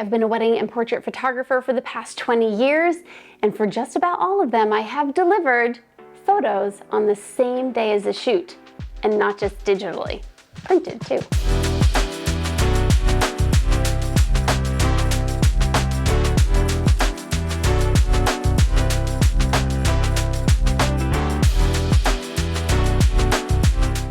I've been a wedding and portrait photographer for the past 20 years, and for just about all of them, I have delivered photos on the same day as the shoot, and not just digitally, printed too.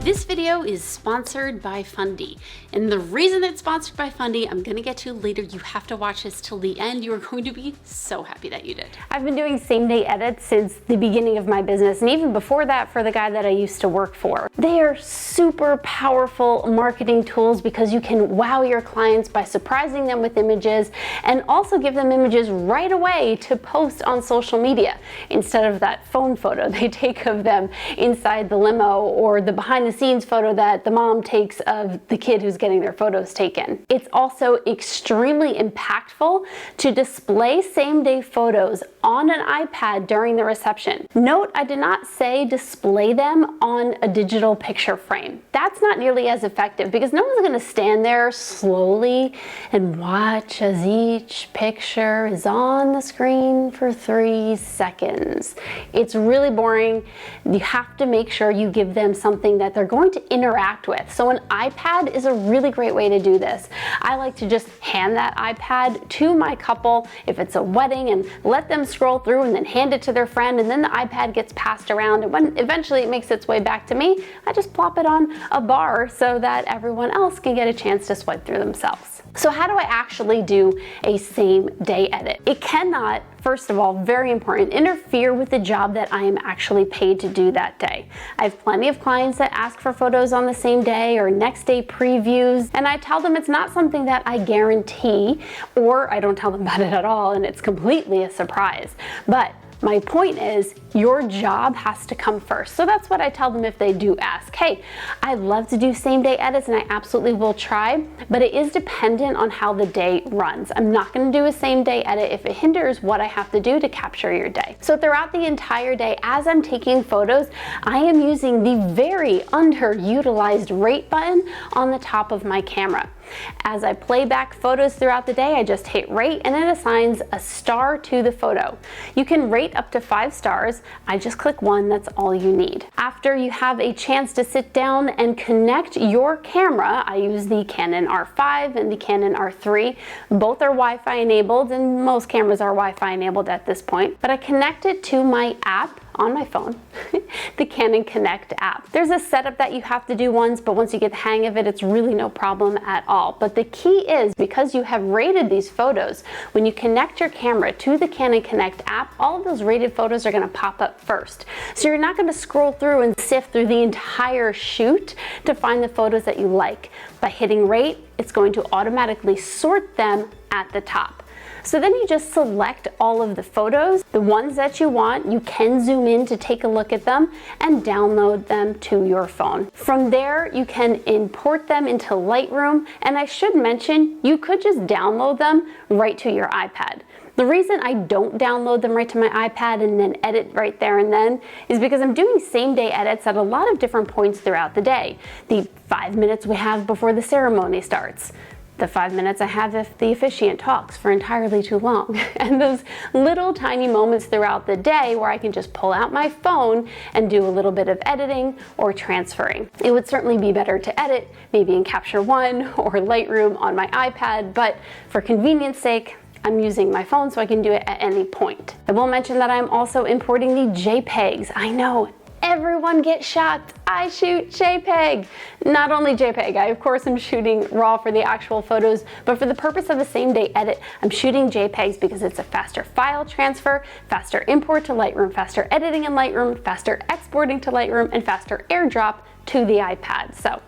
This video is sponsored by Fundy, and the reason it's sponsored by Fundy, I'm gonna get to later. You have to watch this till the end. You are going to be so happy that you did. I've been doing same-day edits since the beginning of my business, and even before that for the guy that I used to work for. They are super powerful marketing tools because you can wow your clients by surprising them with images and also give them images right away to post on social media instead of that phone photo they take of them inside the limo or the behind-the-scenes photo that the mom takes of the kid who's getting their photos taken. It's also extremely impactful to display same-day photos on an iPad during the reception. Note, I did not say display them on a digital picture frame. That's not nearly as effective because no one's gonna stand there slowly and watch as each picture is on the screen for 3 seconds. It's really boring. You have to make sure you give them something that they're going to interact with. So an iPad is a really great way to do this. I like to just hand that iPad to my couple if it's a wedding and let them scroll through and then hand it to their friend, and then the iPad gets passed around, and when eventually it makes its way back to me, I just plop it on a bar so that everyone else can get a chance to swipe through themselves. So how do I actually do a same-day edit? It cannot, first of all, very important, interfere with the job that I am actually paid to do that day. I have plenty of clients that ask for photos on the same day or next day previews, and I tell them it's not something that I guarantee, or I don't tell them about it at all and it's completely a surprise. But my point is, your job has to come first. So that's what I tell them if they do ask. Hey, I love to do same-day edits and I absolutely will try, but it is dependent on how the day runs. I'm not gonna do a same-day edit if it hinders what I have to do to capture your day. So throughout the entire day, as I'm taking photos, I am using the very underutilized rate button on the top of my camera. As I play back photos throughout the day, I just hit rate and it assigns a star to the photo. You can rate up to 5 stars. I just click 1, that's all you need. After you have a chance to sit down and connect your camera, I use the Canon R5 and the Canon R3. Both are Wi-Fi enabled, and most cameras are Wi-Fi enabled at this point, but I connect it to my app on my phone, the Canon Connect app. There's a setup that you have to do once, but once you get the hang of it, it's really no problem at all. But the key is, because you have rated these photos, when you connect your camera to the Canon Connect app, all of those rated photos are gonna pop up first. So you're not gonna scroll through and sift through the entire shoot to find the photos that you like. By hitting rate, it's going to automatically sort them at the top. So then you just select all of the photos, the ones that you want. You can zoom in to take a look at them and download them to your phone. From there, you can import them into Lightroom, and I should mention, you could just download them right to your iPad. The reason I don't download them right to my iPad and then edit right there and then is because I'm doing same-day edits at a lot of different points throughout the day. The 5 minutes we have before the ceremony starts, the 5 minutes I have if the officiant talks for entirely too long, and those little tiny moments throughout the day where I can just pull out my phone and do a little bit of editing or transferring. It would certainly be better to edit maybe in Capture One or Lightroom on my iPad, but for convenience sake, I'm using my phone so I can do it at any point. I will mention that I'm also importing the JPEGs. I know, everyone gets shocked. I shoot JPEG. Not only JPEG, I of course am shooting RAW for the actual photos, but for the purpose of a same-day edit, I'm shooting JPEGs because it's a faster file transfer, faster import to Lightroom, faster editing in Lightroom, faster exporting to Lightroom, and faster airdrop to the iPad. So,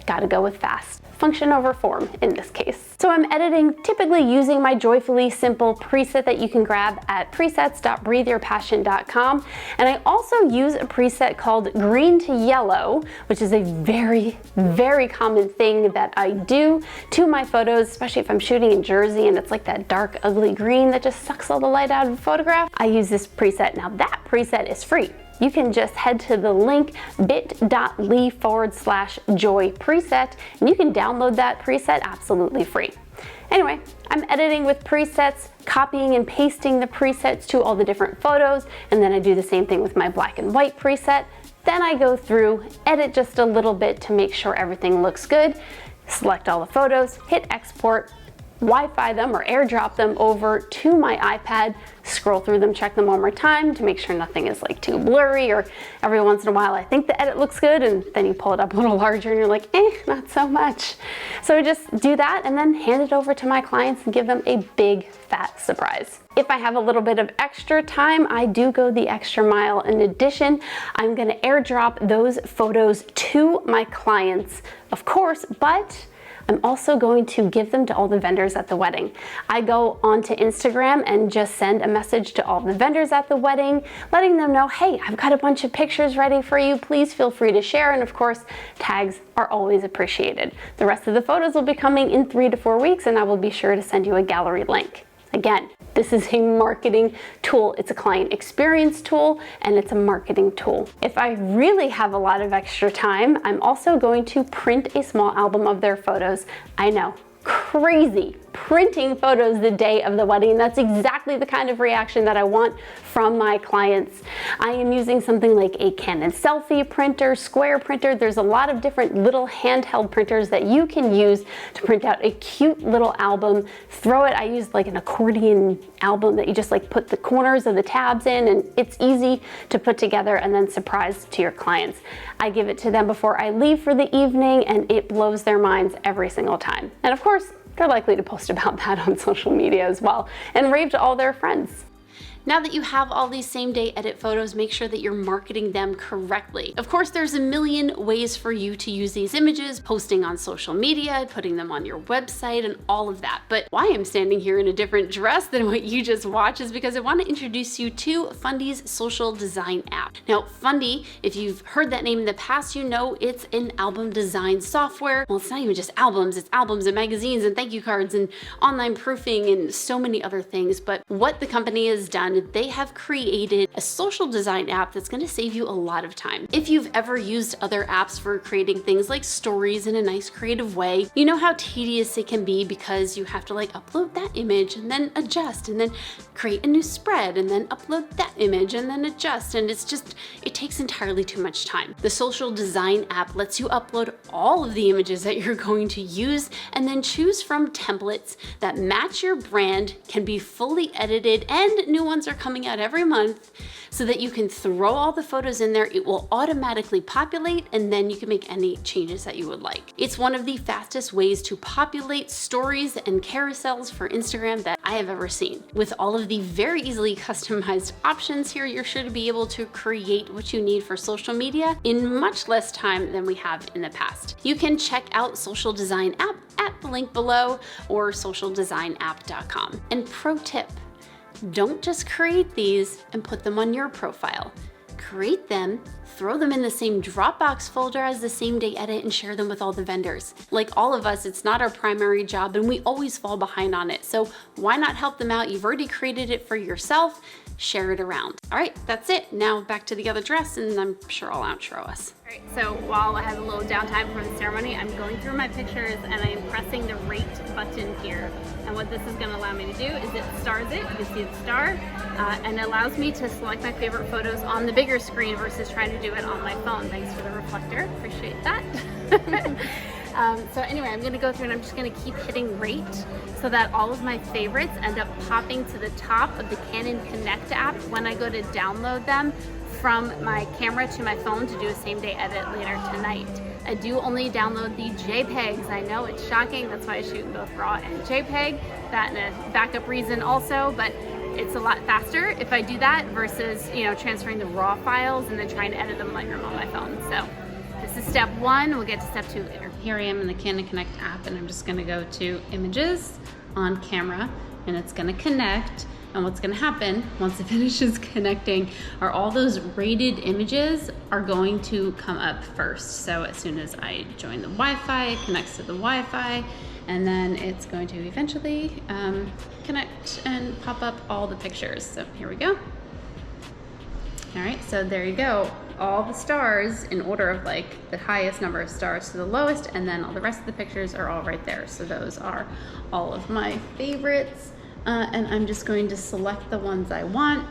gotta go with fast. Function over form in this case. So I'm editing typically using my joyfully simple preset that you can grab at presets.breatheyourpassion.com, and I also use a preset called green to yellow, which is a very, very common thing that I do to my photos, especially if I'm shooting in Jersey and it's like that dark ugly green that just sucks all the light out of the photograph. I use this preset. Now that preset is free. you can just head to the link bit.ly/joy preset, and you can download that preset absolutely free. Anyway, I'm editing with presets, copying and pasting the presets to all the different photos, and then I do the same thing with my black and white preset. Then I go through, edit just a little bit to make sure everything looks good, select all the photos, hit export, Wi-Fi them or airdrop them over to my iPad, scroll through them, check them one more time to make sure nothing is like too blurry, or every once in a while I think the edit looks good and then you pull it up a little larger and you're like, not so much. So I just do that and then hand it over to my clients and give them a big fat surprise. If I have a little bit of extra time, I do go the extra mile. In addition, I'm gonna airdrop those photos to my clients, of course, but I'm also going to give them to all the vendors at the wedding. I go onto Instagram and just send a message to all the vendors at the wedding, letting them know, hey, I've got a bunch of pictures ready for you. Please feel free to share. And of course, tags are always appreciated. The rest of the photos will be coming in 3 to 4 weeks, and I will be sure to send you a gallery link. Again, this is a marketing tool. It's a client experience tool, and it's a marketing tool. If I really have a lot of extra time, I'm also going to print a small album of their photos. I know, crazy, printing photos the day of the wedding. That's exactly the kind of reaction that I want from my clients. I am using something like a Canon selfie printer, square printer. There's a lot of different little handheld printers that you can use to print out a cute little album. Throw it, I use like an accordion album that you just like put the corners of the tabs in, and it's easy to put together and then surprise to your clients. I give it to them before I leave for the evening, and it blows their minds every single time. And of course, they're likely to post about that on social media as well and rave to all their friends. Now that you have all these same-day edit photos, make sure that you're marketing them correctly. Of course, there's a million ways for you to use these images, posting on social media, putting them on your website, and all of that. But why I'm standing here in a different dress than what you just watched is because I want to introduce you to Fundy's social design app. Now, Fundy, if you've heard that name in the past, you know it's an album design software. Well, it's not even just albums, it's albums and magazines and thank you cards and online proofing and so many other things. But what the company has done, they have created a social design app that's going to save you a lot of time. If you've ever used other apps for creating things like stories in a nice creative way, you know how tedious it can be because you have to like upload that image and then adjust and then create a new spread and then upload that image and then adjust, and it takes entirely too much time. The social design app lets you upload all of the images that you're going to use and then choose from templates that match your brand, can be fully edited, and new ones are coming out every month so that you can throw all the photos in there. It will automatically populate, and then you can make any changes that you would like. It's one of the fastest ways to populate stories and carousels for Instagram that I have ever seen. With all of the very easily customized options here, you're sure to be able to create what you need for social media in much less time than we have in the past. You can check out Social Design App at the link below or socialdesignapp.com. And pro tip, don't just create these and put them on your profile. Create them, throw them in the same Dropbox folder as the same day edit, and share them with all the vendors. Like all of us, it's not our primary job and we always fall behind on it. So why not help them out? You've already created it for yourself, share it around. All right, that's it. Now back to the other dress, and I'm sure I'll outro us. All right, so while I have a little downtime from the ceremony, I'm going through my pictures and I am pressing the rate button here. And what this is gonna allow me to do is it stars it, you can see the star, and it allows me to select my favorite photos on the bigger screen versus trying to do it on my phone. Thanks for the reflector, appreciate that. So anyway, I'm gonna go through and I'm just gonna keep hitting rate so that all of my favorites end up popping to the top of the Canon Connect app when I go to download them from my camera to my phone to do a same day edit later tonight. I do only download the JPEGs. I know it's shocking, that's why I shoot in both RAW and JPEG. That and a backup reason also, but it's a lot faster if I do that versus, you know, transferring the RAW files and then trying to edit them in Lightroom on my phone. So this is step one, we'll get to step 2 later. Here I am in the Canon Connect app, and I'm just gonna go to Images on Camera, and it's gonna connect. And what's gonna happen once it finishes connecting are all those rated images are going to come up first. So as soon as I join the Wi-Fi, it connects to the Wi-Fi, and then it's going to eventually connect and pop up all the pictures. So here we go. All right, so there you go. All the stars in order of like the highest number of stars to the lowest, and then all the rest of the pictures are all right there. So those are all of my favorites. And I'm just going to select the ones I want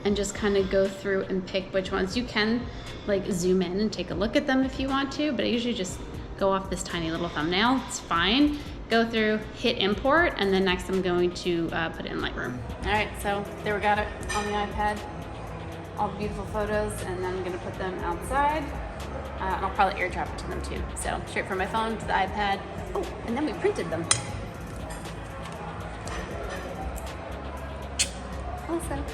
and just kind of go through and pick which ones. You can like zoom in and take a look at them if you want to, but I usually just go off this tiny little thumbnail. It's fine. Go through, hit import, and then next I'm going to put it in Lightroom. All right, so there we got it on the iPad. All the beautiful photos, and then I'm gonna put them outside. And I'll probably airdrop it to them too. So straight from my phone to the iPad. Oh, and then we printed them. Also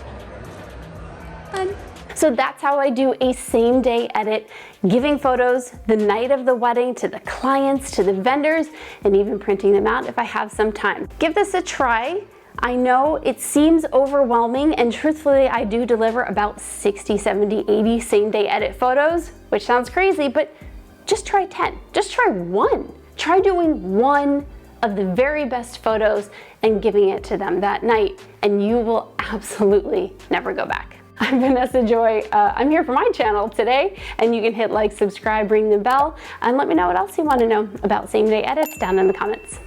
fun. So that's how I do a same day edit, giving photos the night of the wedding to the clients, to the vendors, and even printing them out if I have some time. Give this a try. I know it seems overwhelming, and truthfully, I do deliver about 60, 70, 80 same day edit photos, which sounds crazy, but just try 10. Just try one. Try doing one of the very best photos and giving it to them that night, and you will absolutely never go back. I'm Vanessa Joy. I'm here for my channel today, and you can hit like, subscribe, ring the bell, and let me know what else you want to know about same day edits down in the comments.